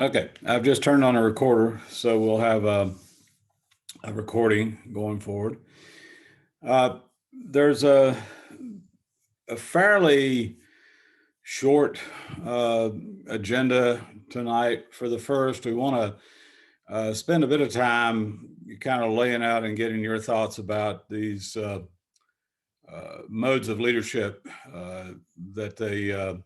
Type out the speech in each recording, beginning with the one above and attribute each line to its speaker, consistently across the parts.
Speaker 1: Okay, I've just turned on a recorder, so we'll have a recording going forward. There's a fairly short agenda tonight. For the first, we want to spend a bit of time kind of laying out and getting your thoughts about these modes of leadership that they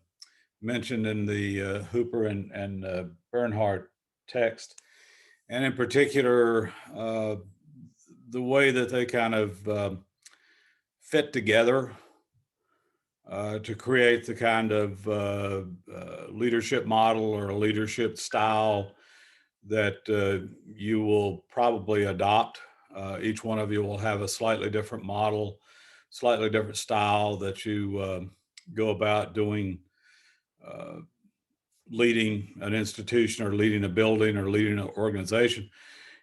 Speaker 1: mentioned in the Hooper and Bernhardt text, and in particular, the way that they kind of fit together to create the kind of leadership model or leadership style that you will probably adopt. Each one of you will have a slightly different model, slightly different style that you go about doing, uh, leading an institution or leading a building or leading an organization.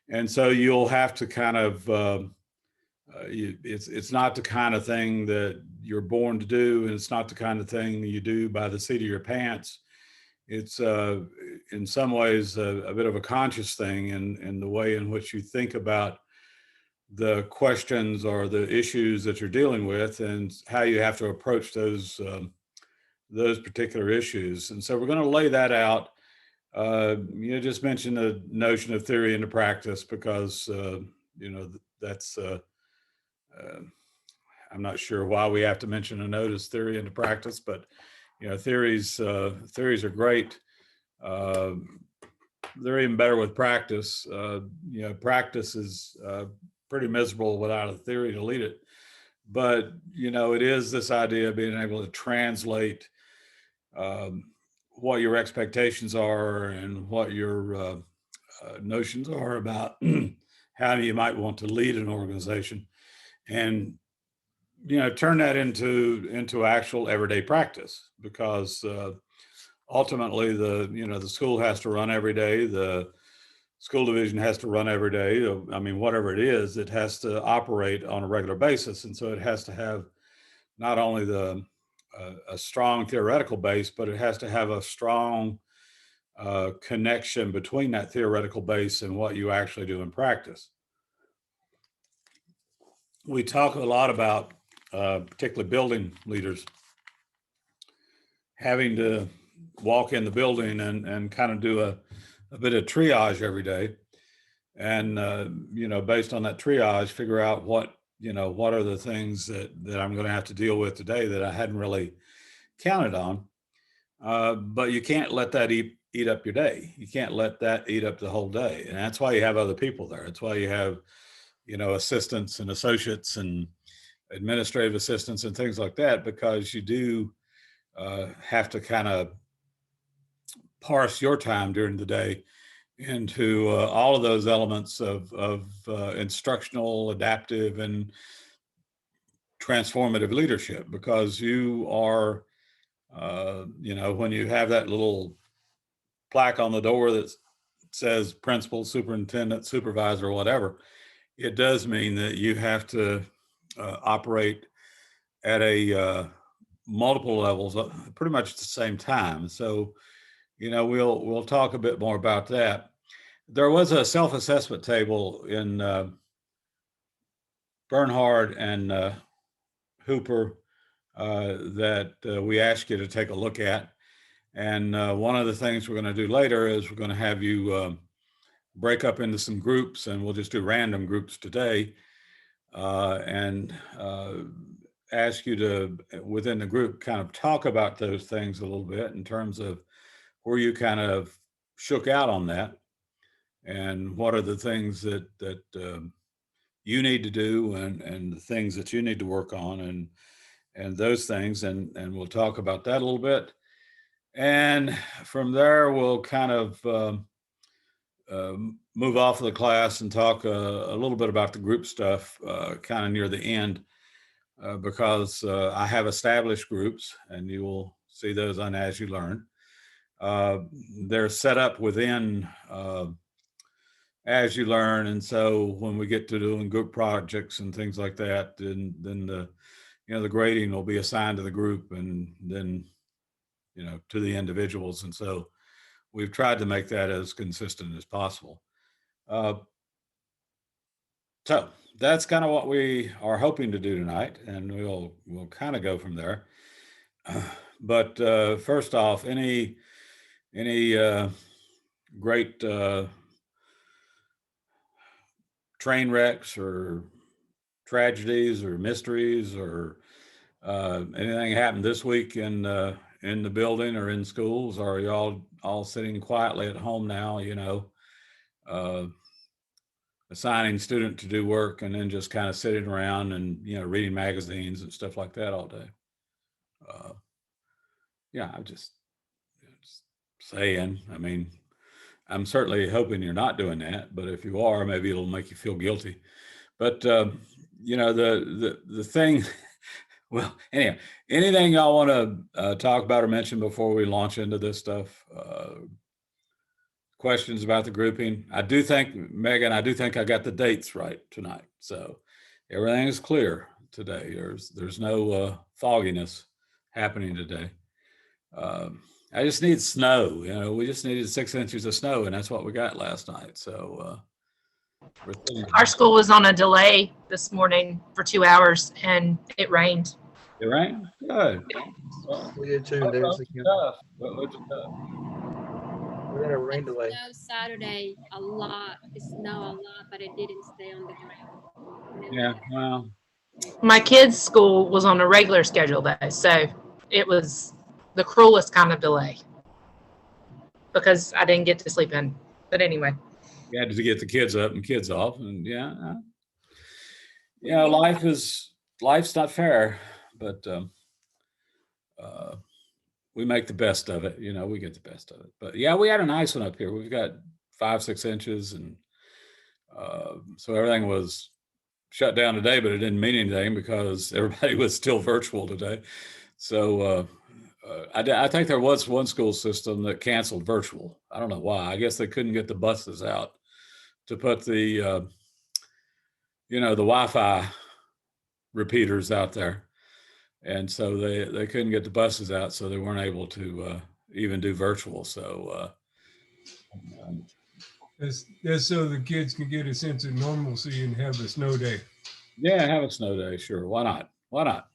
Speaker 1: And so you'll have to kind of it's not the kind of thing that you're born to do, and it's not the kind of thing that you do by the seat of your pants. It's in some ways a bit of a conscious thing in the way in which you think about the questions or the issues that you're dealing with and how you have to approach those particular issues. And so we're going to lay that out. You just mentioned the notion of theory into practice because that's uh, I'm not sure why we have to mention a notice theory into practice, but theories are great. Uh, they're even better with practice. Practice is pretty miserable without a theory to lead it. But it is this idea of being able to translate um, what your expectations are and what your notions are about how you might want to lead an organization, and turn that into actual everyday practice, because ultimately the school has to run every day, the school division has to run every day. I mean, whatever it is, it has to operate on a regular basis, and so it has to have not only a strong theoretical base, but it has to have a strong connection between that theoretical base and what you actually do in practice. We talk a lot about, particularly building leaders, having to walk in the building and kind of do a bit of triage every day. And, based on that triage, figure out what are the things that I'm going to have to deal with today that I hadn't really counted on. But you can't let that eat up your day. You can't let that eat up the whole day. And that's why you have other people there. That's why you have, assistants and associates and administrative assistants and things like that, because you do have to kind of parse your time during the day into all of those elements of instructional, adaptive, and transformative leadership, because you are, when you have that little plaque on the door that says principal, superintendent, supervisor, whatever, it does mean that you have to operate at a multiple levels pretty much at the same time. So, we'll talk a bit more about that. There was a self-assessment table in Bernhardt and Hooper that we asked you to take a look at. And one of the things we're going to do later is we're going to have you break up into some groups, and we'll just do random groups today, and ask you to, within the group, kind of talk about those things a little bit in terms of where you kind of shook out on that, and what are the things that you need to do, and the things that you need to work on, and those things, and we'll talk about that a little bit. And from there, we'll kind of move off of the class and talk a little bit about the group stuff kind of near the end, because I have established groups, and you will see those on As You Learn. They're set up within As You Learn, and so when we get to doing group projects and things like that, then the grading will be assigned to the group, and then to the individuals. And so we've tried to make that as consistent as possible. Uh, so that's kind of what we are hoping to do tonight, and we'll kind of go from there. But first off, any great train wrecks or tragedies or mysteries or anything happened this week in the building or in schools? Or are you all sitting quietly at home now? Uh, assigning student to do work and then just kind of sitting around and reading magazines and stuff like that all day. Yeah, I'm just saying. I mean, I'm certainly hoping you're not doing that, but if you are, maybe it'll make you feel guilty. But the thing. Well, anyhow, anything y'all want to talk about or mention before we launch into this stuff? Questions about the grouping? I do think, Megan, I got the dates right tonight. So everything is clear today. There's no fogginess happening today. I just need snow. We just needed 6 inches of snow, and that's what we got last night. So
Speaker 2: our school was on a delay this morning for 2 hours, and it rained.
Speaker 1: It rained? Good.
Speaker 3: Well, we did too. There's we're in a rain delay.
Speaker 4: Saturday a lot. It snowed a lot, but it didn't stay on the ground.
Speaker 1: Yeah, well.
Speaker 2: My kids' school was on a regular schedule though, so it was the cruelest kind of delay because I didn't get to sleep in. But anyway.
Speaker 1: You had to get the kids up and kids off, and life's not fair, but we make the best of it. We get the best of it. But yeah, we had a nice one up here. We've got 5-6 inches, and so everything was shut down today, but it didn't mean anything because everybody was still virtual today. So I think there was one school system that canceled virtual. I don't know why. I guess they couldn't get the buses out to put the the Wi-Fi repeaters out there. And so they couldn't get the buses out, so they weren't able to even do virtual. So
Speaker 5: that's so the kids can get a sense of normalcy and have a snow day.
Speaker 1: Yeah, have a snow day, sure. Why not? Why not?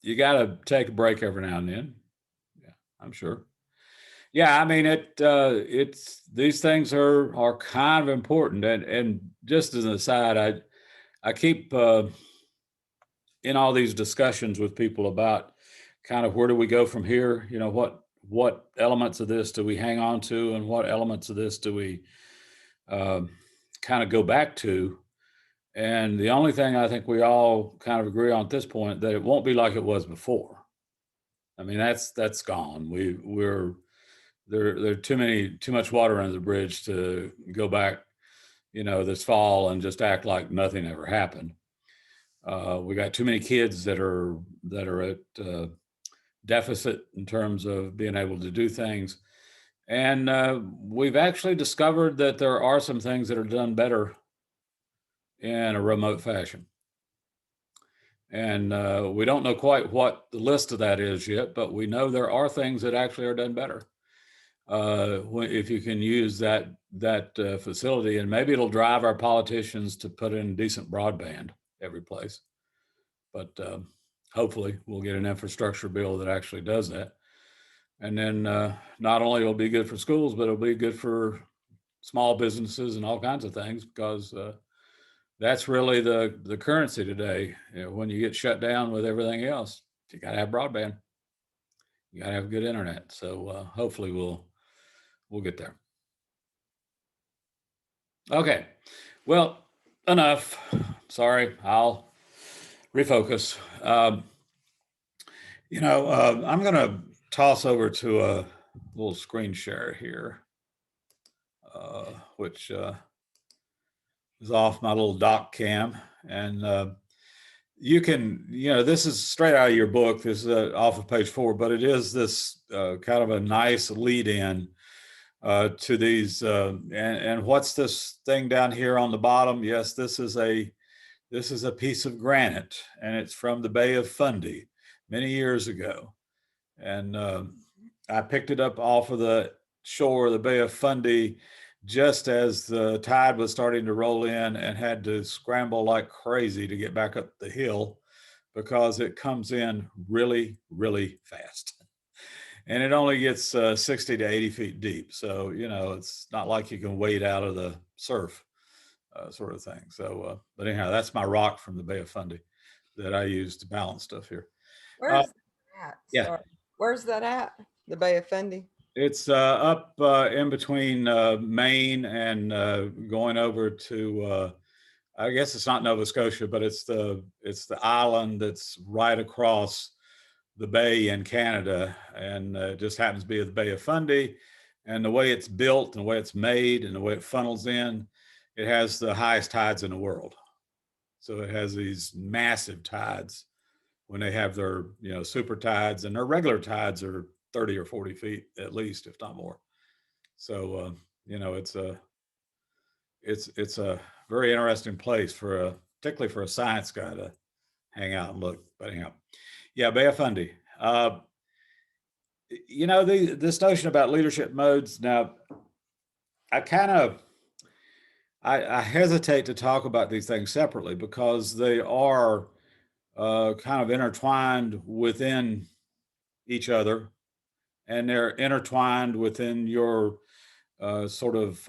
Speaker 1: You got to take a break every now and then. Yeah, I'm sure. Yeah, I mean it's these things are kind of important, and just as an aside, I keep in all these discussions with people about kind of where do we go from here? What elements of this do we hang on to, and what elements of this do we kind of go back to? And the only thing I think we all kind of agree on at this point that it won't be like it was before. I mean, that's gone. We're there's too much water under the bridge to go back, this fall and just act like nothing ever happened. We got too many kids that are at deficit in terms of being able to do things. And we've actually discovered that there are some things that are done better in a remote fashion. And we don't know quite what the list of that is yet, but we know there are things that actually are done better if you can use that facility. And maybe it'll drive our politicians to put in decent broadband every place. But hopefully we'll get an infrastructure bill that actually does that. And then not only will it be good for schools, but it'll be good for small businesses and all kinds of things, because that's really the currency today. When you get shut down with everything else, you got to have broadband. You got to have good internet. So hopefully we'll get there. Okay. Well, enough. Sorry, I'll refocus. I'm going to toss over to a little screen share here, which is off my little doc cam. And you can, this is straight out of your book. This is off of page 4, but it is this kind of a nice lead in to these. And what's this thing down here on the bottom? Yes, this is a piece of granite, and it's from the Bay of Fundy many years ago. And I picked it up off of the shore of the Bay of Fundy just as the tide was starting to roll in, and had to scramble like crazy to get back up the hill because it comes in really, really fast. And it only gets 60 to 80 feet deep. So, you know, it's not like you can wade out of the surf sort of thing. So, but anyhow, that's my rock from the Bay of Fundy that I use to balance stuff here.
Speaker 6: Where's that at?
Speaker 1: yeah.
Speaker 6: Sorry. Where's that at? The Bay of Fundy?
Speaker 1: It's up in between Maine and going over to, I guess it's not Nova Scotia, but it's the island that's right across the bay in Canada, and it just happens to be the Bay of Fundy. And the way it's built and the way it's made and the way it funnels in, it has the highest tides in the world. So it has these massive tides when they have their, you know, super tides, and their regular tides are 30 or 40 feet at least, if not more. So, you know, it's a very interesting place particularly for a science guy to hang out and look. But anyhow, yeah, Bay of Fundy. You know, this notion about leadership modes. Now, I hesitate to talk about these things separately because they are kind of intertwined within each other, and they're intertwined within your sort of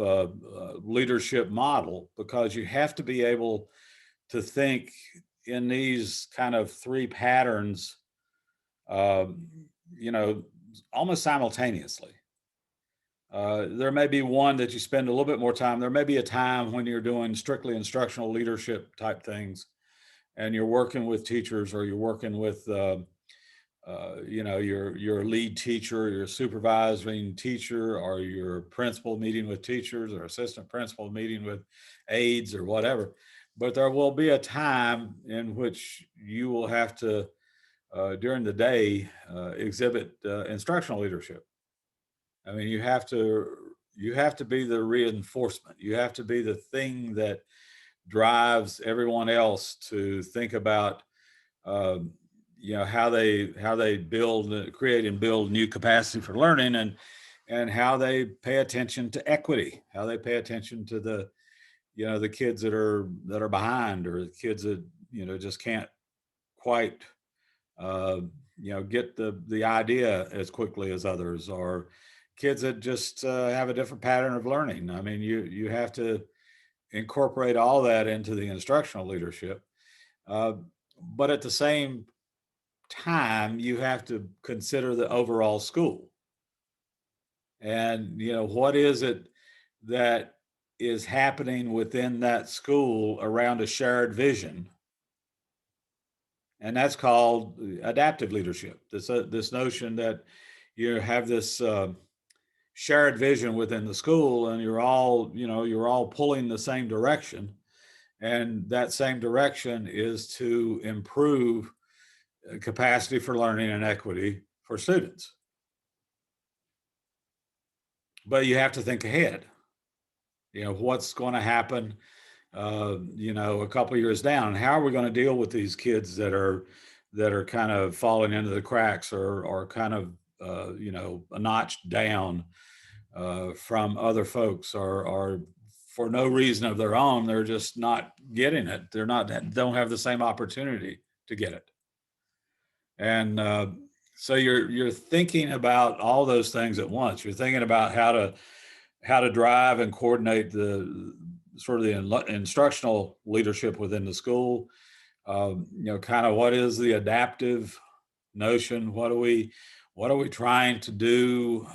Speaker 1: leadership model, because you have to be able to think in these kind of three patterns, you know, almost simultaneously. There may be one that you spend a little bit more time. There may be a time when you're doing strictly instructional leadership type things, and you're working with teachers, or you're working with, you know, your lead teacher, your supervising teacher, or your principal meeting with teachers, or assistant principal meeting with aides, or whatever. But there will be a time in which you will have to, during the day, exhibit instructional leadership. I mean, you have to be the reinforcement. You have to be the thing that drives everyone else to think about, you know, how they build, create and build new capacity for learning, and how they pay attention to equity, how they pay attention to the, you know, the kids that are behind, or the kids that, you know, just can't quite, you know, get the idea as quickly as others, or kids that just have a different pattern of learning. I mean, you have to incorporate all that into the instructional leadership. But at the same time, you have to consider the overall school. And, you know, what is it that is happening within that school around a shared vision? And that's called adaptive leadership. This notion that you have this shared vision within the school, and you're all pulling the same direction, and that same direction is to improve capacity for learning and equity for students. But you have to think ahead. You know, what's going to happen, you know, a couple years down? How are we going to deal with these kids that are kind of falling into the cracks, or kind of, you know, a notch down from other folks, or for no reason of their own, they're just not getting it. Don't have the same opportunity to get it. And so you're thinking about all those things at once. You're thinking about how to drive and coordinate the sort of the instructional leadership within the school. You know, kind of what is the adaptive notion? What are we trying to do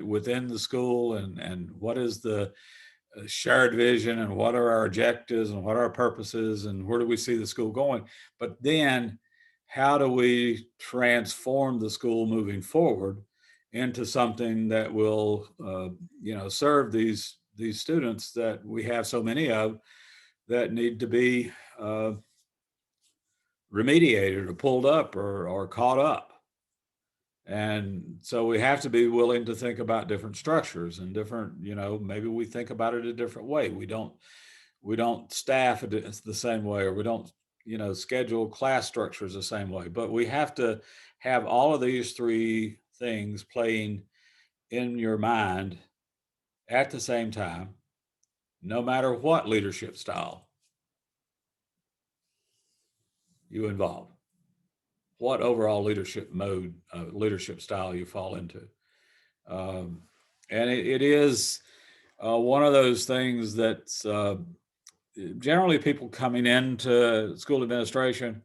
Speaker 1: within the school, and what is the shared vision, and what are our objectives, and what are our purposes, and where do we see the school going? But then, how do we transform the school moving forward into something that will, you know, serve these students that we have so many of, that need to be remediated, or pulled up, or caught up? And so we have to be willing to think about different structures and different, you know, maybe we think about it a different way. We don't staff it the same way, or we don't, you know, schedule class structures the same way. But we have to have all of these three things playing in your mind at the same time, no matter what leadership style you involve, what overall leadership mode, leadership style you fall into. And it is one of those things that's generally people coming into school administration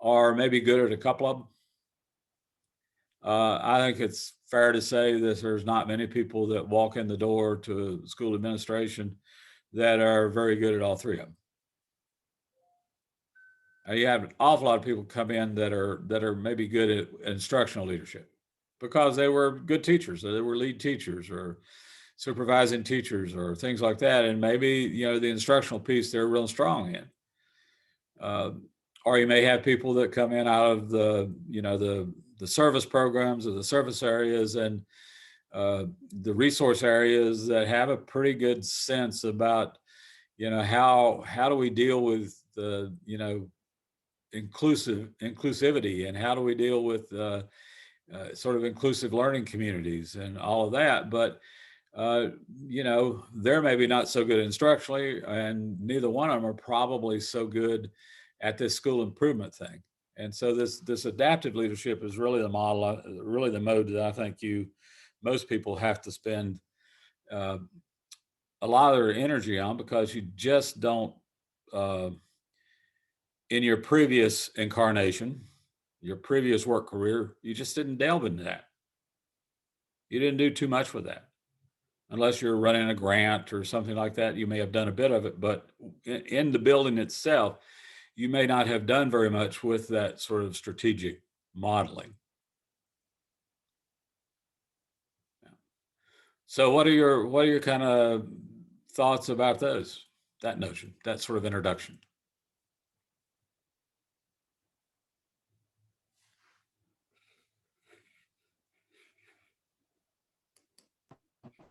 Speaker 1: are maybe good at a couple of them. I think it's fair to say that there's not many people that walk in the door to school administration that are very good at all three of them. You have an awful lot of people come in that are maybe good at instructional leadership because they were good teachers, or they were lead teachers or supervising teachers or things like that. And maybe, the instructional piece they're real strong in. Or you may have people that come in out of the service programs or the service areas and the resource areas that have a pretty good sense about, how do we deal with the, inclusivity, and how do we deal with sort of inclusive learning communities and all of that. But they're maybe not so good instructionally, and neither one of them are probably so good at this school improvement thing. And so this adaptive leadership is really the model, really the mode that I think most people have to spend a lot of their energy on, because you just don't, in your previous incarnation, your previous work career, you just didn't delve into that. You didn't do too much with that. Unless you're running a grant or something like that, you may have done a bit of it, but in the building itself, you may not have done very much with that sort of strategic modeling. So what are your kind of thoughts about that notion, that sort of introduction?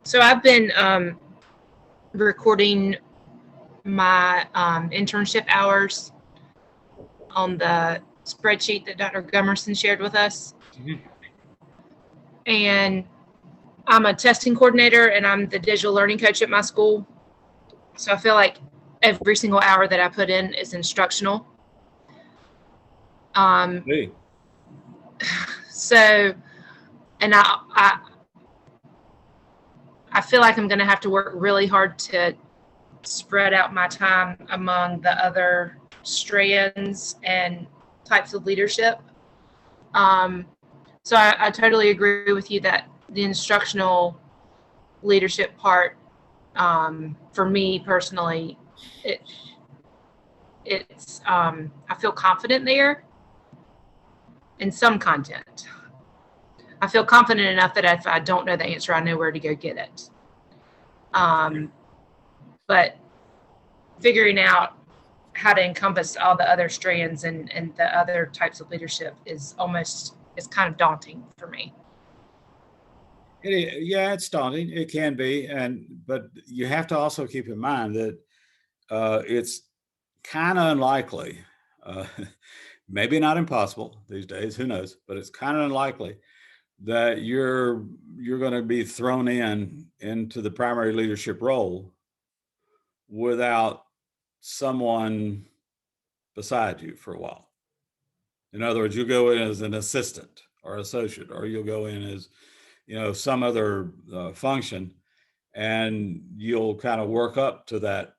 Speaker 2: So I've been recording my internship hours on the spreadsheet that Dr. Gummerson shared with us.
Speaker 1: Mhm.
Speaker 2: And I'm a testing coordinator, and I'm the digital learning coach at my school. So I feel like every single hour that I put in is instructional.
Speaker 1: Hey.
Speaker 2: So, and I feel like I'm going to have to work really hard to spread out my time among the other strands and types of leadership. So I totally agree with you that the instructional leadership part, for me personally, it's I feel confident there in some content. I feel confident enough that if I don't know the answer, I know where to go get it. But figuring out how to encompass all the other strands and the other types of leadership is kind of daunting for me.
Speaker 1: Yeah, it's daunting. It can be, but you have to also keep in mind that it's kind of unlikely, maybe not impossible these days, who knows, but it's kind of unlikely that you're going to be thrown into the primary leadership role without someone beside you for a while. In other words, you'll go in as an assistant or associate, or you'll go in as, some other function, and you'll kind of work up to that,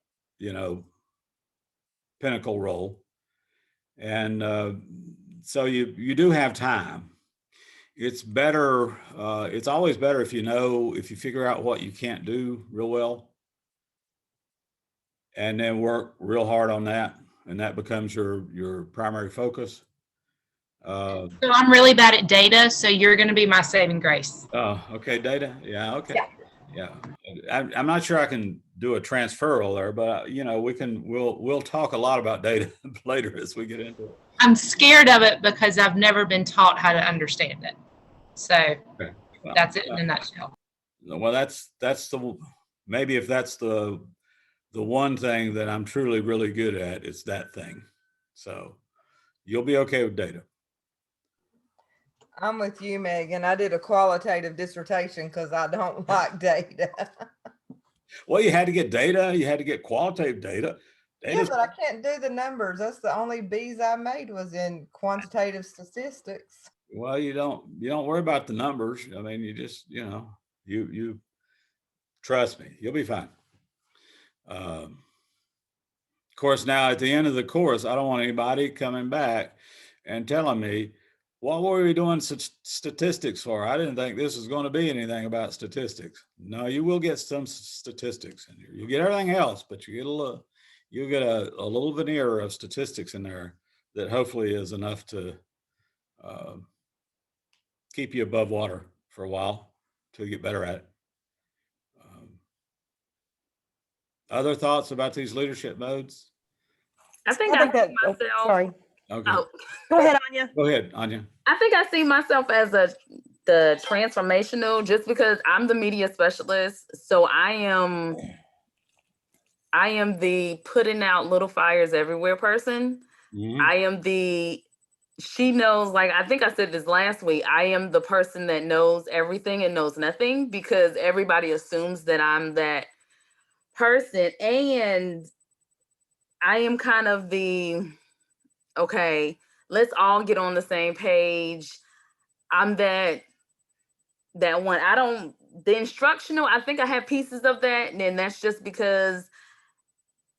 Speaker 1: pinnacle role. And so you do have time. It's better. It's always better if you figure out what you can't do real well, and then work real hard on that, and that becomes your primary focus.
Speaker 2: So I'm really bad at data, so you're going to be my saving grace.
Speaker 1: Oh, okay, data. Yeah, okay. Yeah. I'm not sure I can do a transferal there, but we'll talk a lot about data later as we get into it.
Speaker 2: I'm scared of it because I've never been taught how to understand it. So
Speaker 1: Okay. Well,
Speaker 2: that's it in a nutshell.
Speaker 1: Well, that's maybe if that's the one thing that I'm truly really good at, it's that thing. So you'll be okay with data.
Speaker 6: I'm with you, Megan. I did a qualitative dissertation because I don't like data.
Speaker 1: Well, you had to get data, you had to get qualitative data.
Speaker 6: Yeah,
Speaker 1: Data's-
Speaker 6: but I can't do the numbers. That's the only B's I made was in quantitative statistics.
Speaker 1: Well, you don't worry about the numbers. I mean, you just, you trust me, you'll be fine. Of course, now at the end of the course, I don't want anybody coming back and telling me, what were we doing such statistics for? I didn't think this was going to be anything about statistics. No, you will get some statistics in here. You get everything else, but you get a little veneer of statistics in there that hopefully is enough to keep you above water for a while till you get better at it. Other thoughts about these leadership modes?
Speaker 7: I think
Speaker 8: I
Speaker 7: I
Speaker 8: think that,
Speaker 7: see
Speaker 8: oh,
Speaker 7: myself.
Speaker 8: sorry.
Speaker 1: Okay,
Speaker 7: Oh,
Speaker 8: Go ahead, Anya.
Speaker 1: go ahead, Anya.
Speaker 7: I think I see myself as the transformational, just because I'm the media specialist. So I am the putting out little fires everywhere person.
Speaker 1: Mhm.
Speaker 7: I am she knows, like I think I said this last week, I am the person that knows everything and knows nothing, because everybody assumes that I'm that person. And I am kind of okay, let's all get on the same page. I'm that one. The instructional, I think I have pieces of that. And then that's just because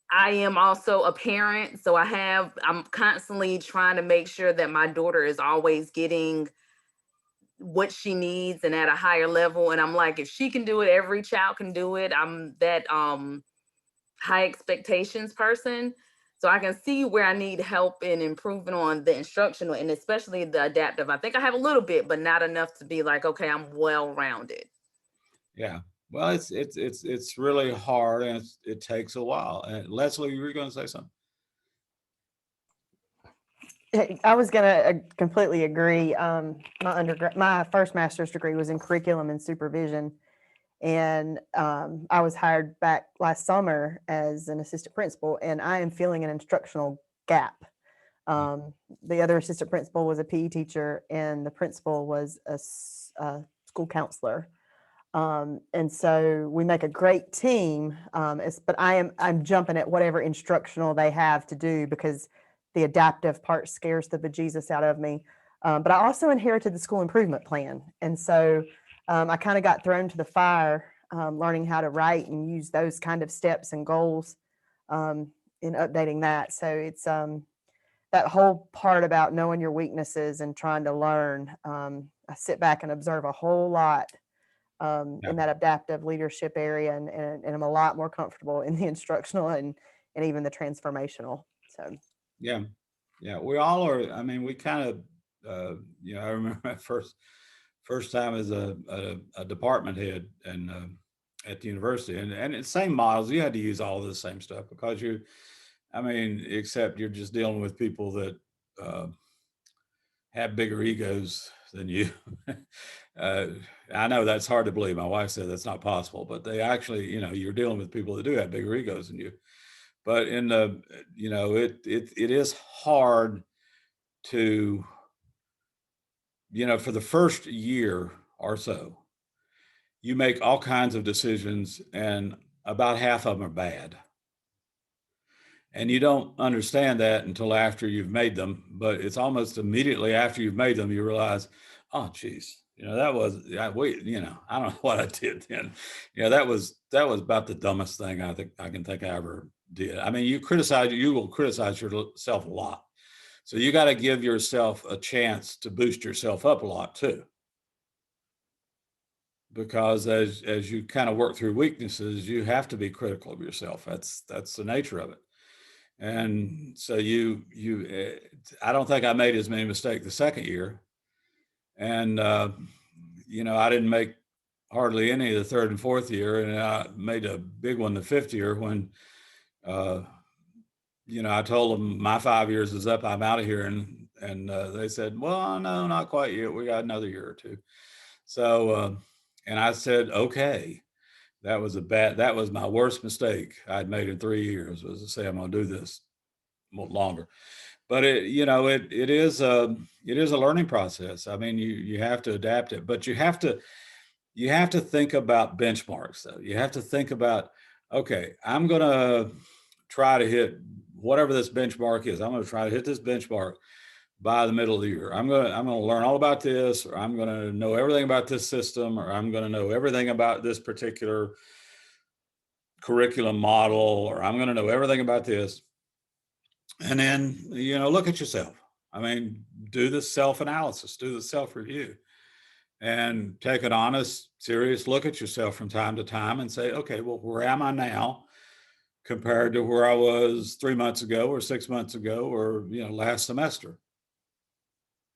Speaker 7: I am also a parent. So I'm constantly trying to make sure that my daughter is always getting what she needs and at a higher level. And I'm like, if she can do it, every child can do it. I'm that high expectations person. So I can see where I need help in improving on the instructional and especially the adaptive. I think I have a little bit, but not enough to be like, okay, I'm well-rounded.
Speaker 1: Yeah. Well, it's really hard, and it takes a while. And Leslie, you were going to say something?
Speaker 8: I was gonna completely agree. My first master's degree was in curriculum and supervision, and I was hired back last summer as an assistant principal, and I am feeling an instructional gap. The other assistant principal was a PE teacher, and the principal was a school counselor. And so we make a great team, but I'm jumping at whatever instructional they have to do because the adaptive part scares the bejesus out of me. But I also inherited the school improvement plan. And so I kind of got thrown to the fire, learning how to write and use those kind of steps and goals in updating that. So it's that whole part about knowing your weaknesses and trying to learn. I sit back and observe a whole lot in that adaptive leadership area, and I'm a lot more comfortable in the instructional and even the transformational. So
Speaker 1: Yeah. We all are. I mean, we kind of, I remember my first time as a department head and at the university, and it's same models. You had to use all the same stuff because except you're just dealing with people that have bigger egos than you. I know that's hard to believe. My wife said that's not possible, but they actually, you're dealing with people that do have bigger egos than you. But in the, it is hard to, for the first year or so, you make all kinds of decisions and about half of them are bad. And you don't understand that until after you've made them, but it's almost immediately after you've made them, you realize, oh, geez, that was, I don't know what I did then. That was about the dumbest thing I can think I ever did. I mean, you will criticize yourself a lot. So you got to give yourself a chance to boost yourself up a lot too. Because as you kind of work through weaknesses, you have to be critical of yourself. That's the nature of it. And so I don't think I made as many mistakes the second year. And, I didn't make hardly any of the third and fourth year. And I made a big one the fifth year when, I told them my 5 years is up, I'm out of here. And they said, well, no, not quite yet. We got another year or two. So, and I said, okay, that was my worst mistake I'd made in 3 years, was to say, I'm going to do this longer. but it is a learning process. I mean, you have to adapt it, but you have to think about benchmarks though. You have to think about, okay, I'm going to try to hit whatever this benchmark is. I'm going to try to hit this benchmark by the middle of the year. I'm going to learn all about this, or I'm going to know everything about this system, or I'm going to know everything about this particular curriculum model, or I'm going to know everything about this. And then, look at yourself. I mean, do the self-analysis, do the self-review, and take an honest, serious look at yourself from time to time and say, okay, well, where am I now compared to where I was 3 months ago or 6 months ago or, last semester?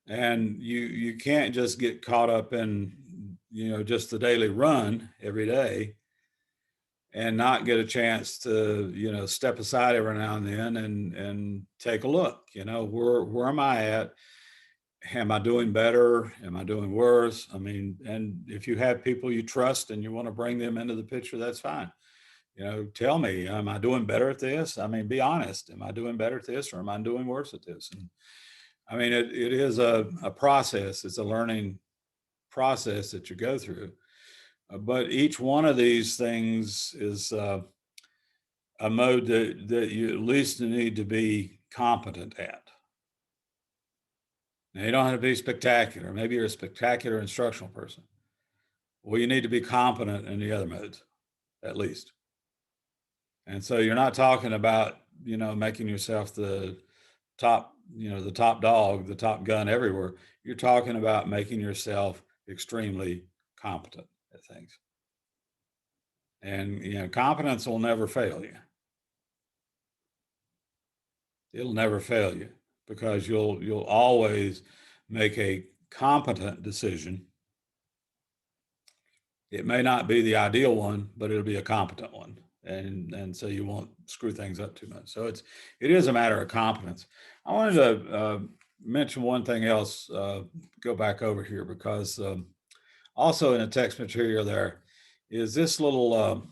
Speaker 1: And you can't just get caught up in, just the daily run every day and not get a chance to, step aside every now and then and take a look, where am I at? Am I doing better? Am I doing worse? I mean, and if you have people you trust and you want to bring them into the picture, that's fine. Tell me, am I doing better at this? I mean, be honest. Am I doing better at this, or am I doing worse at this? And I mean, it is a process. It's a learning process that you go through. But each one of these things is a mode that you at least need to be competent at. Now, you don't have to be spectacular. Maybe you're a spectacular instructional person. Well, you need to be competent in the other modes, at least. And so you're not talking about, making yourself the top, the top dog, the top gun everywhere. You're talking about making yourself extremely competent at things. And, competence will never fail you. It'll never fail you, because you'll always make a competent decision. It may not be the ideal one, but it'll be a competent one. And so you won't screw things up too much. So it is a matter of competence. I wanted to mention one thing else, go back over here, because also in the text material there is this little,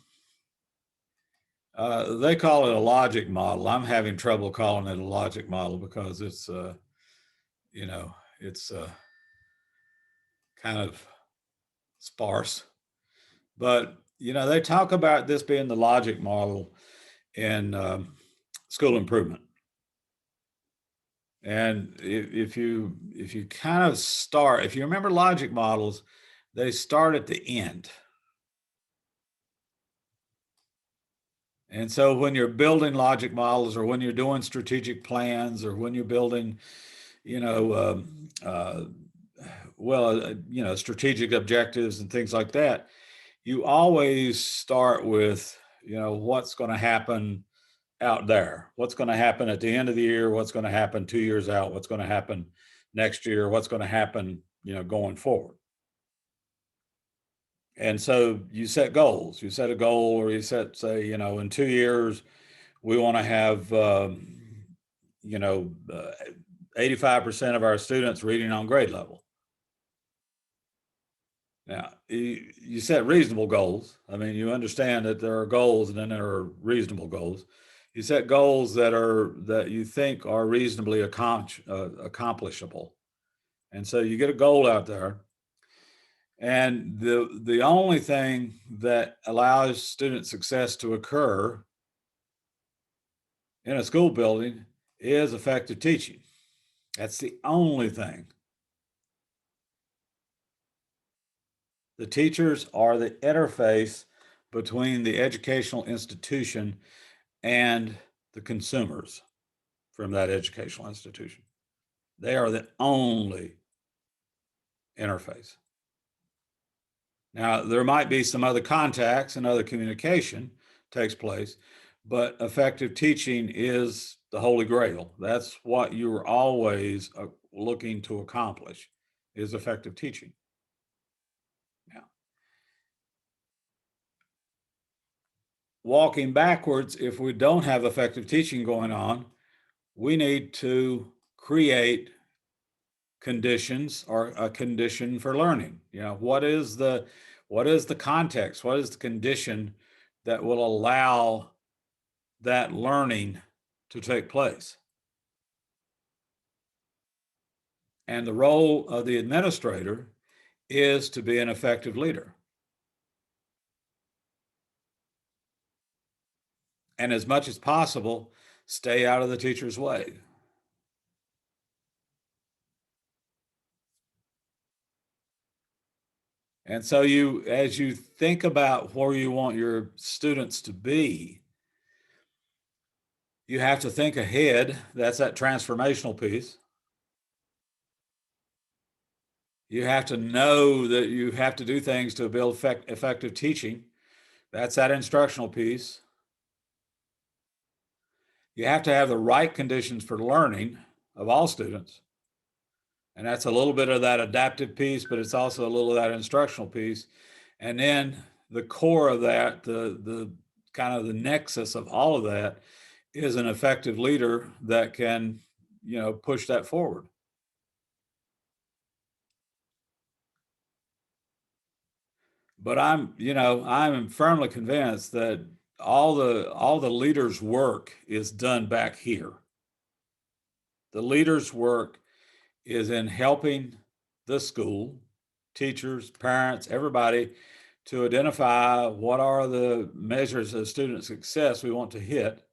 Speaker 1: they call it a logic model. I'm having trouble calling it a logic model because it's, it's kind of sparse. But, they talk about this being the logic model in school improvement. And if you kind of start, if you remember logic models, they start at the end. And so when you're building logic models, or when you're doing strategic plans, or when you're building, strategic objectives and things like that, you always start with, what's going to happen out there, what's going to happen at the end of the year, what's going to happen 2 years out, what's going to happen next year, what's going to happen, going forward. And so you set goals. You set a goal, or you set, say, in 2 years, we want to have, 85% of our students reading on grade level. Now, you set reasonable goals. I mean, you understand that there are goals, and then there are reasonable goals. You set goals that you think are reasonably accomplishable. And so you get a goal out there. And the only thing that allows student success to occur in a school building is effective teaching. That's the only thing. The teachers are the interface between the educational institution and the consumers from that educational institution. They are the only interface. Now, there might be some other contacts and other communication takes place, but effective teaching is the holy grail. That's what you're always looking to accomplish, is effective teaching. Now, walking backwards, if we don't have effective teaching going on, we need to create conditions, or a condition for learning. What is the context? What is the condition that will allow that learning to take place? And the role of the administrator is to be an effective leader. And as much as possible, stay out of the teacher's way. And so as you think about where you want your students to be, you have to think ahead. That's that transformational piece. You have to know that you have to do things to build effective teaching. That's that instructional piece. You have to have the right conditions for learning of all students. And that's a little bit of that adaptive piece, but it's also a little of that instructional piece. And then the core of that, the kind of the nexus of all of that is an effective leader that can, push that forward. But I'm firmly convinced that all the leaders' work is done back here. The leaders' work is in helping the school, teachers, parents, everybody to identify what are the measures of student success we want to hit.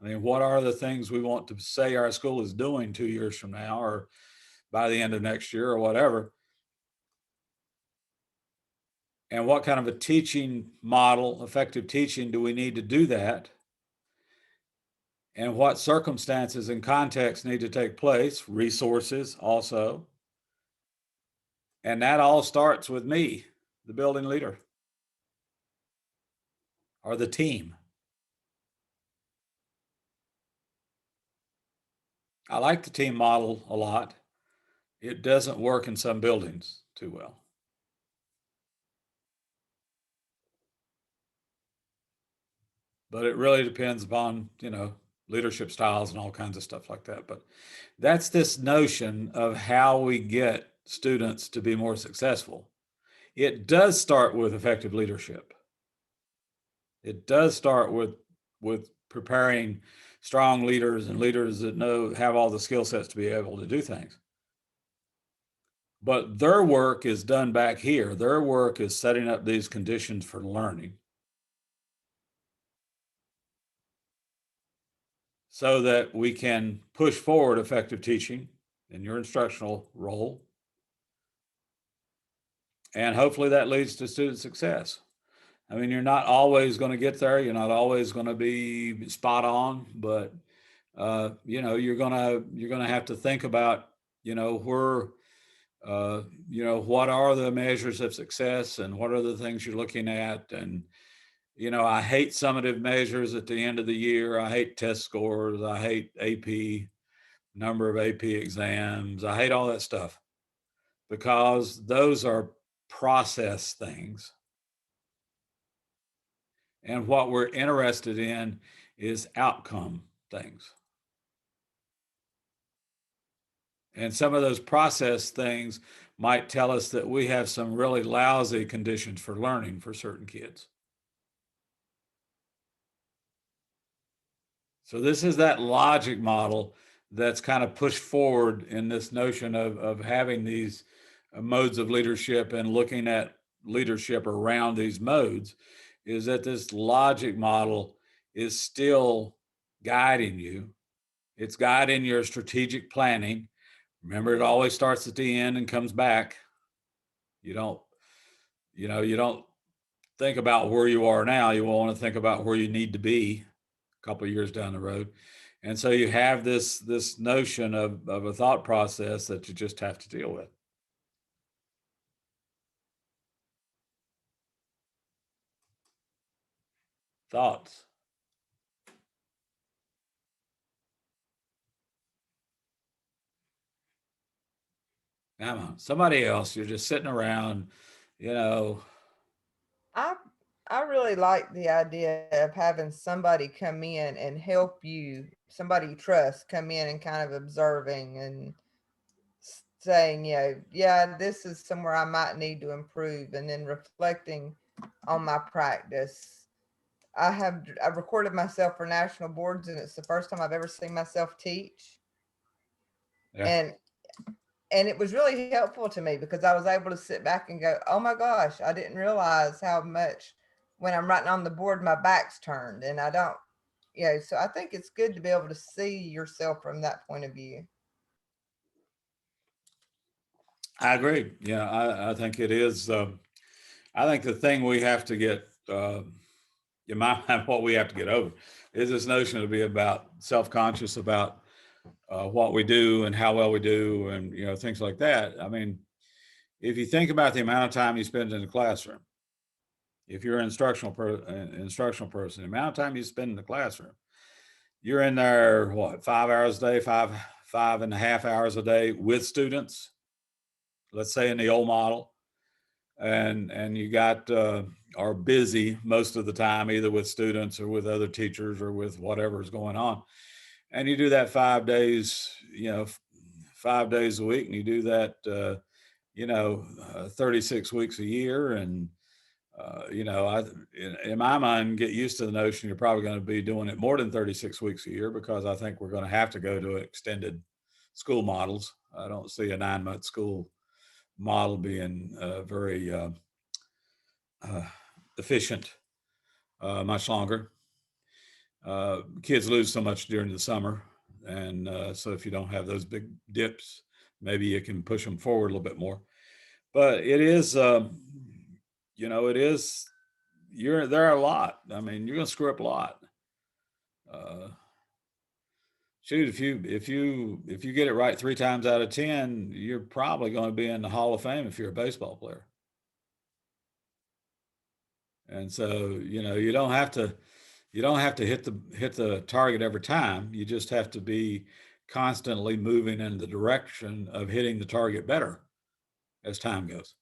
Speaker 1: I mean, what are the things we want to say our school is doing 2 years from now or by the end of next year or whatever? And what kind of a teaching model, effective teaching, do we need to do that? And what circumstances and contexts need to take place, resources also. And that all starts with me, the building leader, or the team. I like the team model a lot. It doesn't work in some buildings too well. But it really depends upon, leadership styles and all kinds of stuff like that. But that's this notion of how we get students to be more successful. It does start with effective leadership. It does start with preparing strong leaders and leaders that have all the skill sets to be able to do things. But their work is done back here. Their work is setting up these conditions for learning, so that we can push forward effective teaching in your instructional role. And hopefully that leads to student success. I mean, you're not always going to get there. You're not always going to be spot on, but you're going to have to think about, where, what are the measures of success and what are the things you're looking at. And, I hate summative measures at the end of the year. I hate test scores. I hate AP, number of AP exams. I hate all that stuff because those are process things. And what we're interested in is outcome things. And some of those process things might tell us that we have some really lousy conditions for learning for certain kids. So this is that logic model that's kind of pushed forward in this notion of having these modes of leadership and looking at leadership around these modes, is that this logic model is still guiding you. It's guiding your strategic planning. Remember, it always starts at the end and comes back. You don't think about where you are now. You want to think about where you need to be a couple of years down the road. And so you have this notion of a thought process that you just have to deal with. Thoughts? Come on, somebody else. You're just sitting around,
Speaker 6: I really like the idea of having somebody come in and help you, somebody you trust, come in and kind of observing and saying, yeah, this is somewhere I might need to improve, and then reflecting on my practice. I recorded myself for national boards, and it's the first time I've ever seen myself teach.
Speaker 1: Yeah.
Speaker 6: And and it was really helpful to me because I was able to sit back and go, oh my gosh, I didn't realize how much when I'm writing on the board, my back's turned and I don't, so I think it's good to be able to see yourself from that point of view.
Speaker 1: I agree. Yeah, I think it is. I think the thing we have to get, in my mind, what we have to get over is this notion to be about self-conscious about what we do and how well we do and, things like that. I mean, if you think about the amount of time you spend in the classroom, if you're an instructional person, the amount of time you spend in the classroom, you're in there, what, 5 hours a day, five and a half hours a day with students, let's say in the old model. And you got are busy most of the time, either with students or with other teachers or with whatever's going on. And you do that 5 days, 5 days a week, and you do that, 36 weeks a year. And, in my mind, get used to the notion you're probably going to be doing it more than 36 weeks a year, because I think we're going to have to go to extended school models. I don't see a 9-month school model being very efficient much longer. Kids lose so much during the summer, and so if you don't have those big dips, maybe you can push them forward a little bit more. But it is, there are a lot. I mean, you're going to screw up a lot. Shoot, if you get it right 3 times out of 10, you're probably going to be in the Hall of Fame if you're a baseball player. And so, you don't have to hit the target every time. You just have to be constantly moving in the direction of hitting the target better as time goes.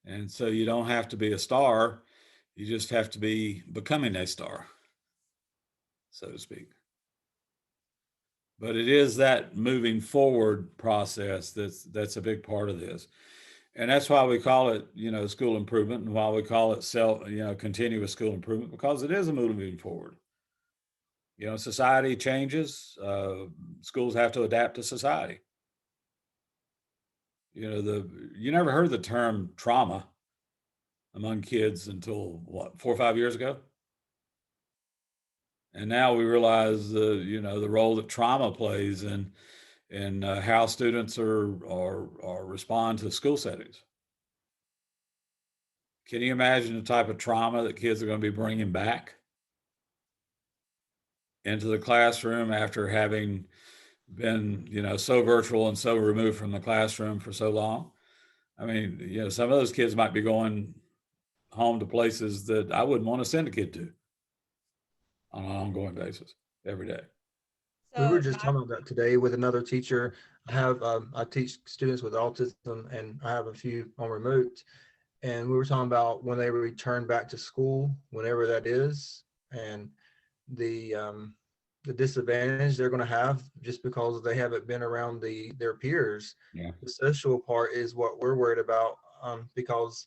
Speaker 1: And so you don't have to be a star. You just have to be becoming a star, so to speak. But it is that moving forward process that's a big part of this. And that's why we call it, school improvement, and why we call it continuous school improvement, because it is a moving forward. Society changes, schools have to adapt to society. You never heard the term trauma among kids until what, 4 or 5 years ago? And now we realize the role that trauma plays in how students are respond to school settings. Can you imagine the type of trauma that kids are going to be bringing back into the classroom after having been, so virtual and so removed from the classroom for so long? I mean, some of those kids might be going home to places that I wouldn't want to send a kid to on an ongoing basis every day.
Speaker 3: We were just talking about that today with another teacher. I teach students with autism, and I have a few on remote. And we were talking about when they return back to school, whenever that is, and the disadvantage they're going to have just because they haven't been around their peers.
Speaker 1: Yeah.
Speaker 3: The social part is what we're worried about, because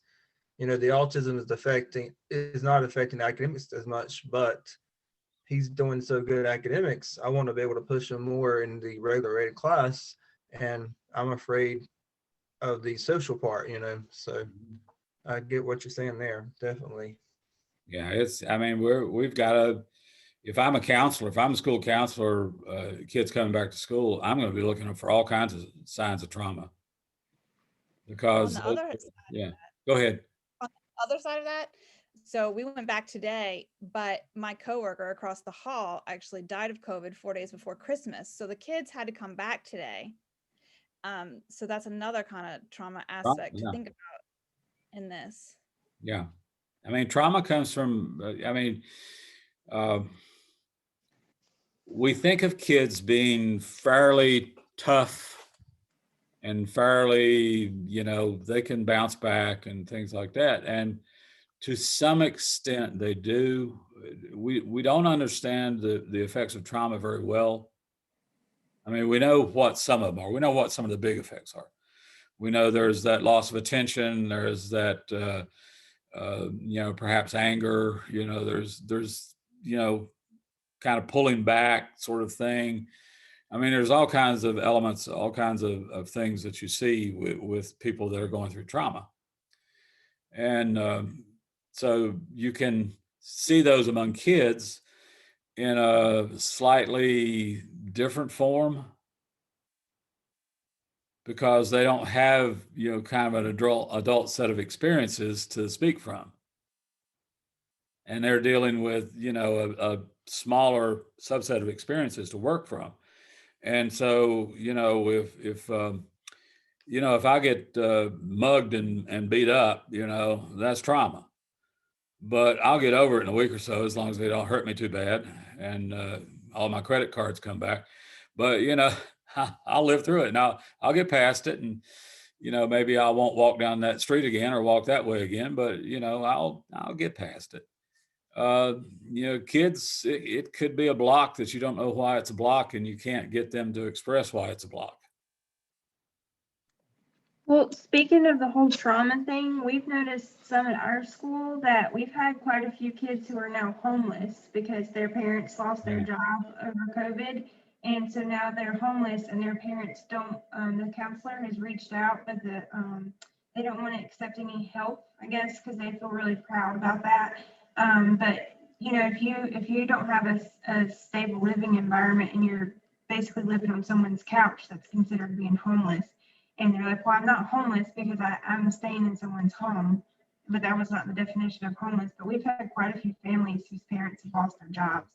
Speaker 3: the autism is not affecting academics as much, but he's doing so good at academics. I want to be able to push him more in the regular rated class, and I'm afraid of the social part, so I get what you're saying there, definitely.
Speaker 1: Yeah, we've got to, if I'm a counselor, if I'm a school counselor, kids coming back to school, I'm going to be looking for all kinds of signs of trauma. Because,
Speaker 9: on the other
Speaker 1: yeah, go ahead.
Speaker 9: On the other side of that, so we went back today, but my coworker across the hall actually died of COVID 4 days before Christmas. So the kids had to come back today. So that's another kind of trauma aspect to think about in this.
Speaker 1: Yeah. Trauma comes from, we think of kids being fairly tough and fairly, they can bounce back and things like that. And to some extent they do. We don't understand the effects of trauma very well. We know what some of them are. We know what some of the big effects are. We know there's that loss of attention. There's that, perhaps anger, there's kind of pulling back sort of thing. I mean, there's all kinds of elements, all kinds of things that you see with people that are going through trauma. And so you can see those among kids in a slightly different form because they don't have, kind of an adult set of experiences to speak from. And they're dealing with, a smaller subset of experiences to work from. And so, if I get mugged and beat up, that's trauma. But I'll get over it in a week or so as long as they don't hurt me too bad and all my credit cards come back. But, I'll live through it and I'll get past it. And, maybe I won't walk down that street again or walk that way again, but, I'll get past it. Kids, it could be a block that you don't know why it's a block and you can't get them to express why it's a block.
Speaker 10: Well, speaking of the whole trauma thing, we've noticed some at our school that we've had quite a few kids who are now homeless because their parents lost their job over COVID. And so now they're homeless and their parents don't, the counselor has reached out, but they don't want to accept any help, I guess, because they feel really proud about that. But if you don't have a stable living environment and you're basically living on someone's couch, that's considered being homeless. And they're like, well, I'm not homeless because I'm staying in someone's home. But that was not the definition of homeless. But we've had quite a few families whose parents have lost their jobs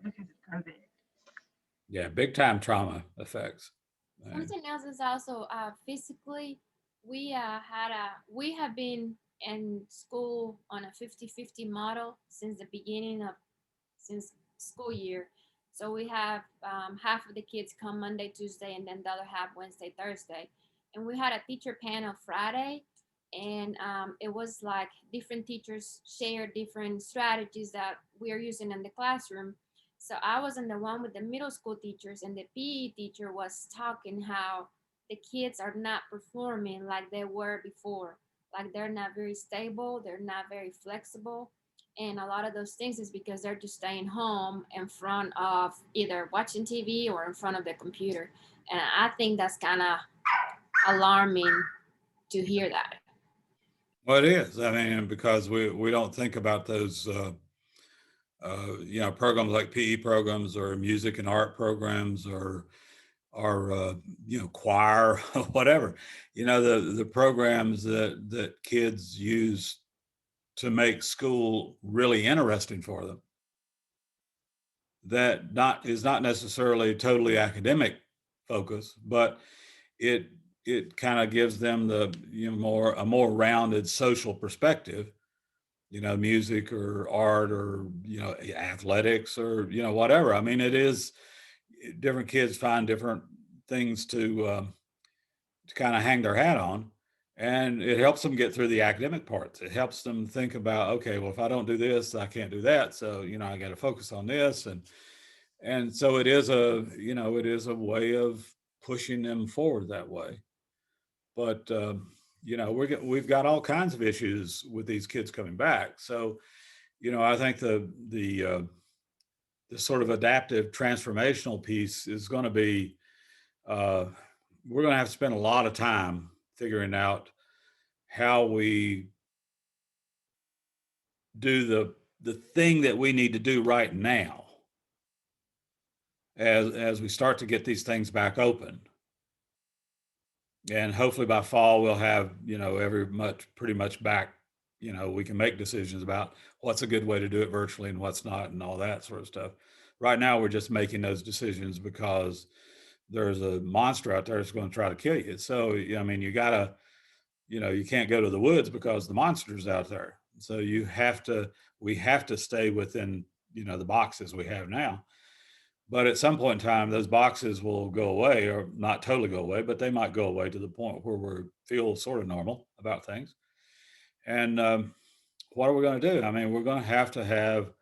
Speaker 10: because of COVID.
Speaker 1: Yeah, big time trauma effects.
Speaker 4: Something else is also physically, we have been in school on a 50-50 model since the beginning of school year. So we have half of the kids come Monday, Tuesday, and then the other half Wednesday, Thursday. And we had a teacher panel Friday, and it was like different teachers share different strategies that we are using in the classroom. So I was in the one with the middle school teachers, and the PE teacher was talking how the kids are not performing like they were before. Like they're not very stable, they're not very flexible. And a lot of those things is because they're just staying home in front of either watching TV or in front of the computer. And I think that's kind of alarming to hear that.
Speaker 1: Well, it is. I mean, because we don't think about those, programs like PE programs or music and art programs or choir, whatever. The programs that kids use to make school really interesting for them. That is not necessarily totally academic focus, but it kind of gives them the a more rounded social perspective, music or art or athletics or whatever. I mean, it is different kids find different things to kind of hang their hat on, and it helps them get through the academic parts. It helps them think about, okay, well, if I don't do this, I can't do that, so I got to focus on this, and so it is a way of pushing them forward that way. But we've got all kinds of issues with these kids coming back. So, I think the sort of adaptive transformational piece is going to be, we're going to have to spend a lot of time figuring out how we do the thing that we need to do right now as we start to get these things back open. And hopefully by fall, we'll have, pretty much back, we can make decisions about what's a good way to do it virtually and what's not and all that sort of stuff. Right now, we're just making those decisions because there's a monster out there that's going to try to kill you. So, I mean, you gotta, you can't go to the woods because the monster's out there. So we have to stay within, the boxes we have now. But at some point in time, those boxes will go away, or not totally go away, but they might go away to the point where we feel sort of normal about things. And what are we going to do? I mean, we're going to have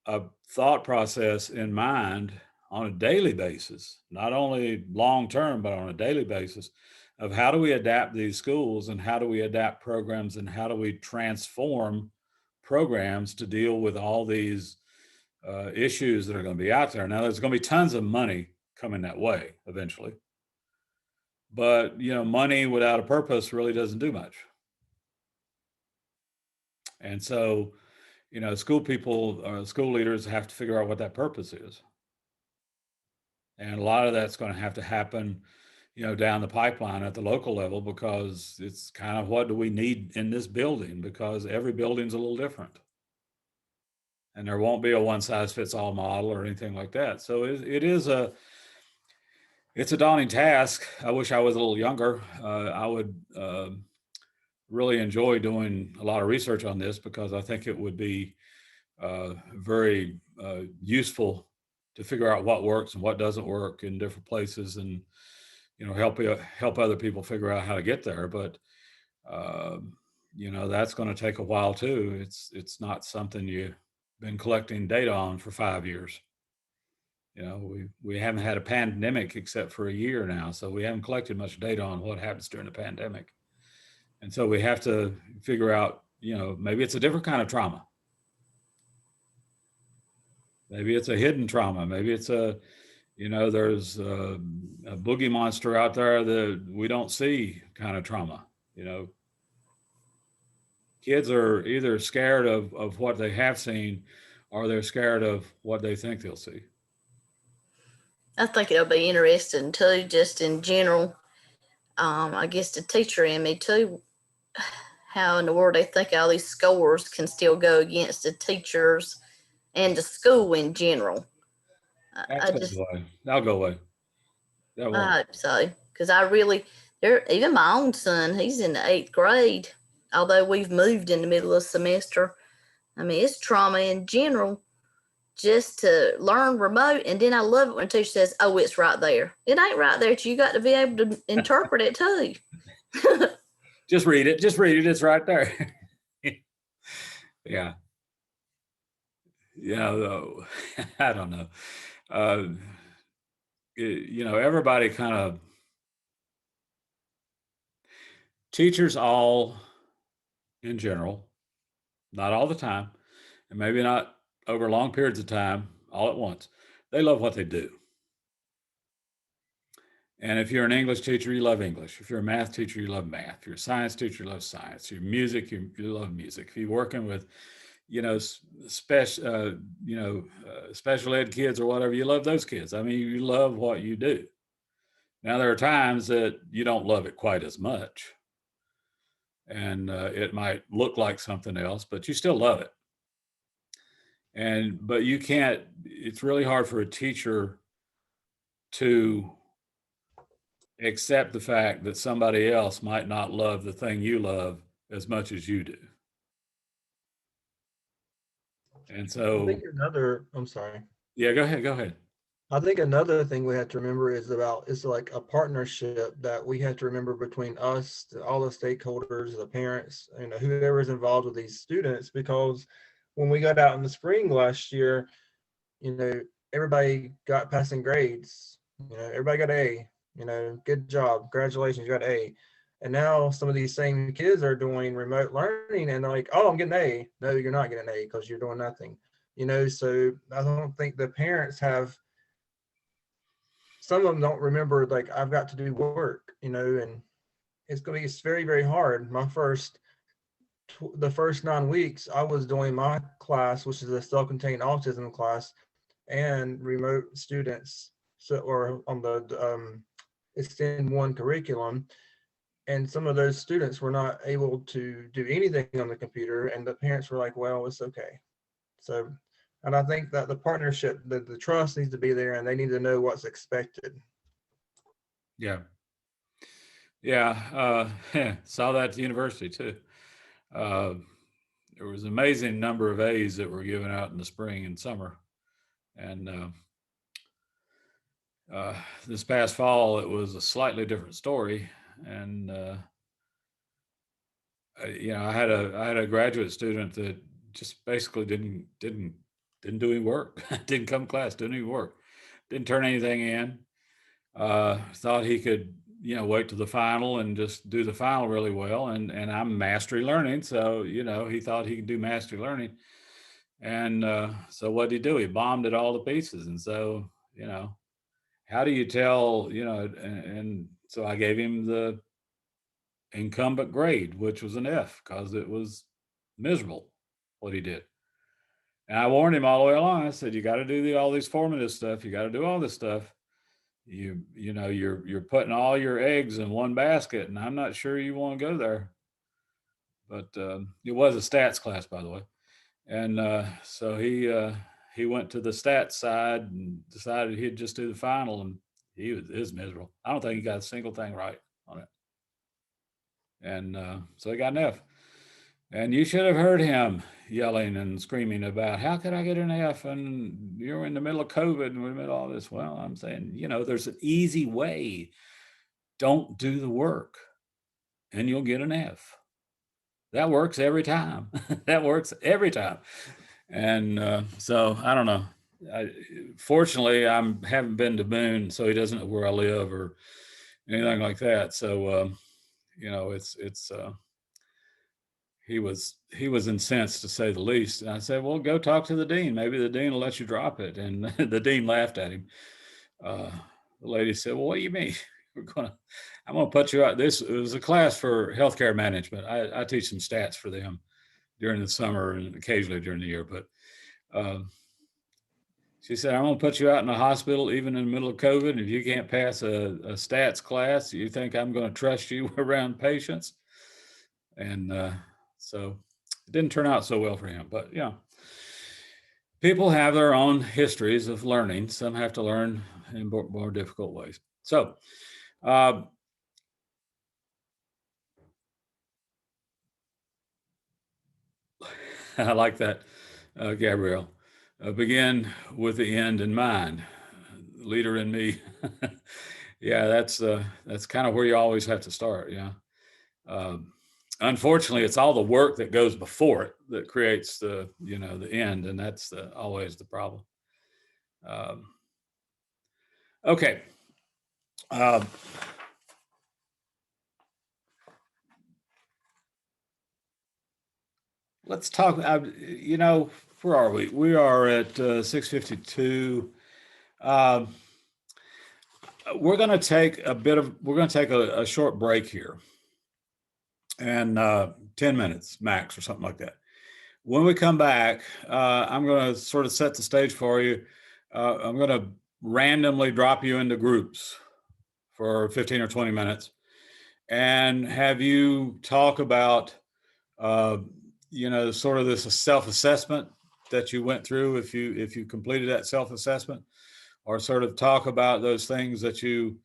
Speaker 1: a thought process in mind on a daily basis, not only long term, but on a daily basis of how do we adapt these schools and how do we adapt programs and how do we transform programs to deal with all these issues that are going to be out there. Now, there's going to be tons of money coming that way eventually. But, money without a purpose really doesn't do much. And so, school people, school leaders have to figure out what that purpose is. And a lot of that's going to have to happen, down the pipeline at the local level, because it's kind of, what do we need in this building? Because every building's a little different. And there won't be a one size fits all model or anything like that. So it's a daunting task. I wish I was a little younger. I would really enjoy doing a lot of research on this, because I think it would be very useful to figure out what works and what doesn't work in different places, and help other people figure out how to get there. But that's going to take a while too. It's not something you've been collecting data on for 5 years. We haven't had a pandemic except for a year now, so we haven't collected much data on what happens during the pandemic. And so we have to figure out, maybe it's a different kind of trauma. Maybe it's a hidden trauma. Maybe it's there's a boogie monster out there that we don't see kind of trauma. Kids are either scared of what they have seen, or they're scared of what they think they'll see.
Speaker 11: I think it'll be interesting too, just in general. I guess the teacher in me too, how in the world they think all these scores can still go against the teachers and the school in general.
Speaker 1: That'll go away.
Speaker 11: I hope so, because even my own son, he's in the 8th grade, although we've moved in the middle of the semester. I mean, it's trauma in general just to learn remote. And then I love it when a teacher says, oh, it's right there. It ain't right there. You got to be able to interpret it too.
Speaker 1: Just read it. It's right there. Yeah. Though, I don't know. Everybody kind of, teachers all in general, not all the time, and maybe not over long periods of time, all at once, they love what they do. And if you're an English teacher, you love English. If you're a math teacher, you love math. If you're a science teacher, you love science. If you're music, you love music. If you're working with, special ed kids or whatever, you love those kids. I mean, you love what you do. Now, there are times that you don't love it quite as much, and it might look like something else, but you still love it. But you can't, it's really hard for a teacher to accept the fact that somebody else might not love the thing you love as much as you do. And so,
Speaker 3: I'm sorry.
Speaker 1: Yeah, go ahead.
Speaker 3: I think another thing we have to remember is like a partnership that we have to remember between us, all the stakeholders, the parents, whoever's involved with these students, because when we got out in the spring last year, everybody got passing grades, everybody got A, good job, congratulations, you got A. And now some of these same kids are doing remote learning and they're like, oh, I'm getting A. No, you're not getting an A because you're doing nothing. So I don't think the parents have, some of them don't remember, like, I've got to do work, and it's very, very hard. The first 9 weeks, I was doing my class, which is a self-contained autism class, and remote students, or on the Extend 1 curriculum. And some of those students were not able to do anything on the computer, and the parents were like, well, it's okay. So, and I think that the partnership, the trust needs to be there, and they need to know what's expected.
Speaker 1: Yeah. Saw that at the university too. There was an amazing number of A's that were given out in the spring and summer. And this past fall, it was a slightly different story. And I had a graduate student that just basically didn't do any work, didn't come to class, didn't even work, didn't turn anything in. Thought he could, wait to the final and just do the final really well. And I'm mastery learning, so he thought he could do mastery learning. And so what did he do? He bombed at all the pieces. And so how do you tell, and so I gave him the incumbent grade, which was an F, because it was miserable what he did. And I warned him all the way along. I said, you got to do all these formative stuff. You got to do all this stuff. You're putting all your eggs in one basket, and I'm not sure you want to go there. But it was a stats class, by the way. And so he went to the stats side and decided he'd just do the final, and it was miserable. I don't think he got a single thing right on it. And so he got an F. And you should have heard him yelling and screaming about, how could I get an F? And you're in the middle of COVID and we're in the middle of all this. Well, I'm saying, there's an easy way. Don't do the work and you'll get an F. That works every time. That works every time. And so I don't know. Fortunately, I haven't been to Boone, so he doesn't know where I live or anything like that. So, he was incensed, to say the least. And I said, well, go talk to the dean. Maybe the dean will let you drop it. And the dean laughed at him. The lady said, well, what do you mean? I'm going to put you out. It was a class for healthcare management. I teach some stats for them during the summer and occasionally during the year. But she said, I'm going to put you out in the hospital, even in the middle of COVID. And if you can't pass a stats class, you think I'm going to trust you around patients? And so it didn't turn out so well for him. But people have their own histories of learning. Some have to learn in more difficult ways. So I like that, Gabrielle. Begin with the end in mind. Leader in me. Yeah, that's kind of where you always have to start. Yeah. Unfortunately, it's all the work that goes before it that creates the end, and that's always the problem. Okay. Let's talk. Where are we? We are at 6:52. We're going to take a short break here, and 10 minutes max or something like that. When we come back, I'm going to sort of set the stage for you. I'm going to randomly drop you into groups for 15 or 20 minutes and have you talk about, sort of this self-assessment that you went through if you completed that self-assessment, or sort of talk about those things that you,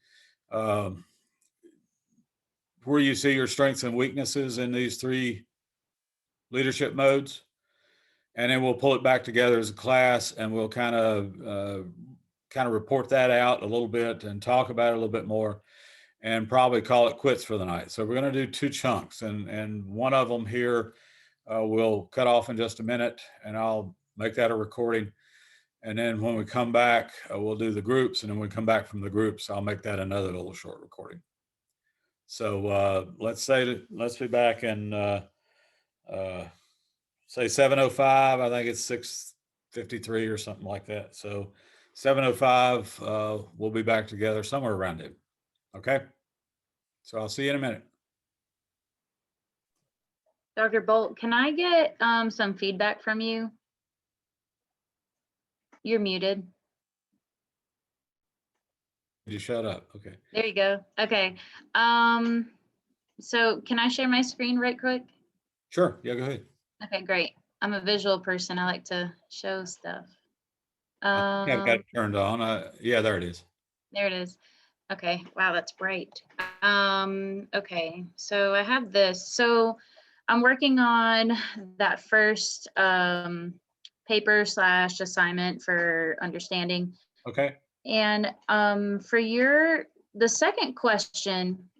Speaker 1: where you see your strengths and weaknesses in these 3 leadership modes. And then we'll pull it back together as a class, and we'll kind of report that out a little bit and talk about it a little bit more, and probably call it quits for the night. So we're going to do 2 chunks, and one of them here we'll cut off in just a minute, and I'll make that a recording. And then when we come back, we'll do the groups, and then when we come back from the groups, I'll make that another little short recording. So let's be back in say 7:05. I think it's 6:53 or something like that. So 7:05, we'll be back together somewhere around it. Okay. So I'll see you in a minute.
Speaker 12: Dr. Bolt, can I get some feedback from you? You're muted.
Speaker 1: You shut up. Okay.
Speaker 12: There you go. Okay. So can I share my screen right quick?
Speaker 1: Sure. Yeah, go ahead.
Speaker 12: Okay, great. I'm a visual person. I like to show stuff.
Speaker 1: I think I've got it turned on. Yeah, there it is.
Speaker 12: There it is. Okay. Wow, that's bright. Okay, so I have this. So I'm working on that first paper / assignment for understanding.
Speaker 1: Okay.
Speaker 12: And for the second question,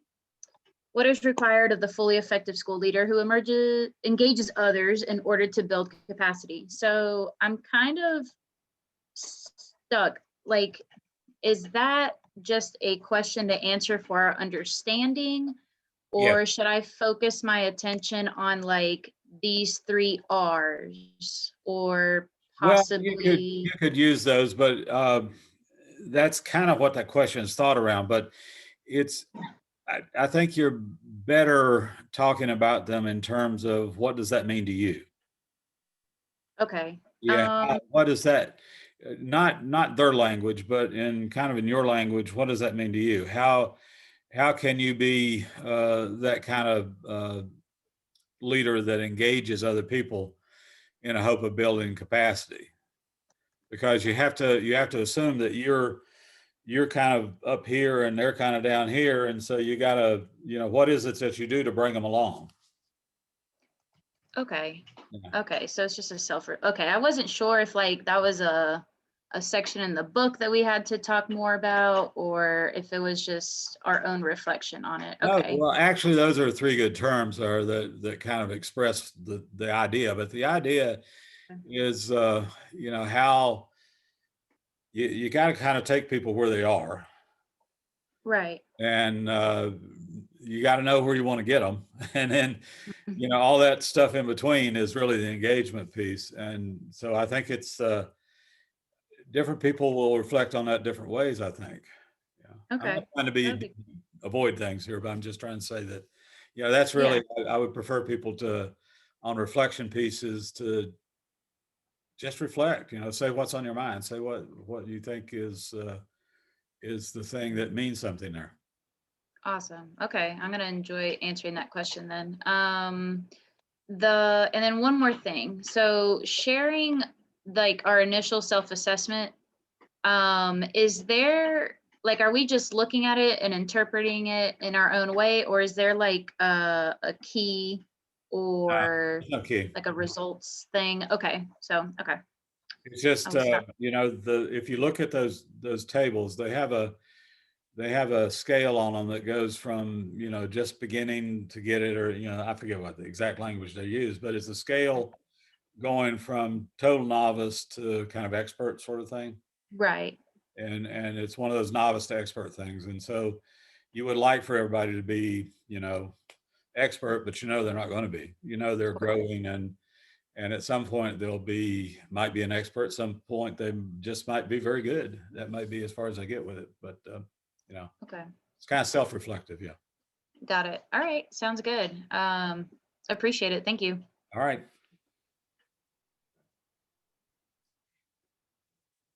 Speaker 12: what is required of the fully effective school leader who engages others in order to build capacity? So I'm kind of stuck. Like, is that just a question to answer for our understanding? Or should I focus my attention on like these 3 R's, or possibly?
Speaker 1: Well, you could use those, but that's kind of what that question is thought around, but it's, I think you're better talking about them in terms of what does that mean to you?
Speaker 12: Okay.
Speaker 1: Yeah, what is that? Not their language, but in kind of in your language, what does that mean to you? How can you be that kind of leader that engages other people in a hope of building capacity? Because you have to assume that you're kind of up here and they're kind of down here, and so you gotta, what is it that you do to bring them along?
Speaker 12: Okay.
Speaker 1: Yeah.
Speaker 12: Okay. So it's just okay. I wasn't sure if like that was a section in the book that we had to talk more about, or if it was just our own reflection on it.
Speaker 1: No,
Speaker 12: Okay.
Speaker 1: well, actually, those are three good terms or that kind of express the idea. But the idea is, how you got to kind of take people where they are,
Speaker 12: Right.
Speaker 1: and you got to know where you want to get them, and then all that stuff in between is really the engagement piece. And so I think it's different people will reflect on that different ways, I think. Yeah. I'm
Speaker 12: Okay.
Speaker 1: not trying to avoid things here, but I'm just trying to say that, that's really, I would prefer people to, on reflection pieces, to just reflect, say what's on your mind, say what you think is the thing that means something there.
Speaker 12: Awesome. Okay. I'm going to enjoy answering that question then. And then one more thing. So sharing like our initial self-assessment, is there like, are we just looking at it and interpreting it in our own way, or is there like a key or
Speaker 1: Okay.
Speaker 12: like a results thing? Okay. So, okay.
Speaker 1: It's just, if you look at those tables, they have a scale on them that goes from, just beginning to get it, or, I forget what the exact language they use, but it's a scale going from total novice to kind of expert sort of thing.
Speaker 12: Right.
Speaker 1: And it's one of those novice to expert things. And so you would like for everybody to be, expert, but they're not going to be, they're growing, and at some point might be an expert. At some point they just might be very good. That might be as far as I get with it, but
Speaker 12: Okay.
Speaker 1: it's kind of self-reflective. Yeah.
Speaker 12: Got it. All right. Sounds good. Appreciate it. Thank you.
Speaker 1: All right.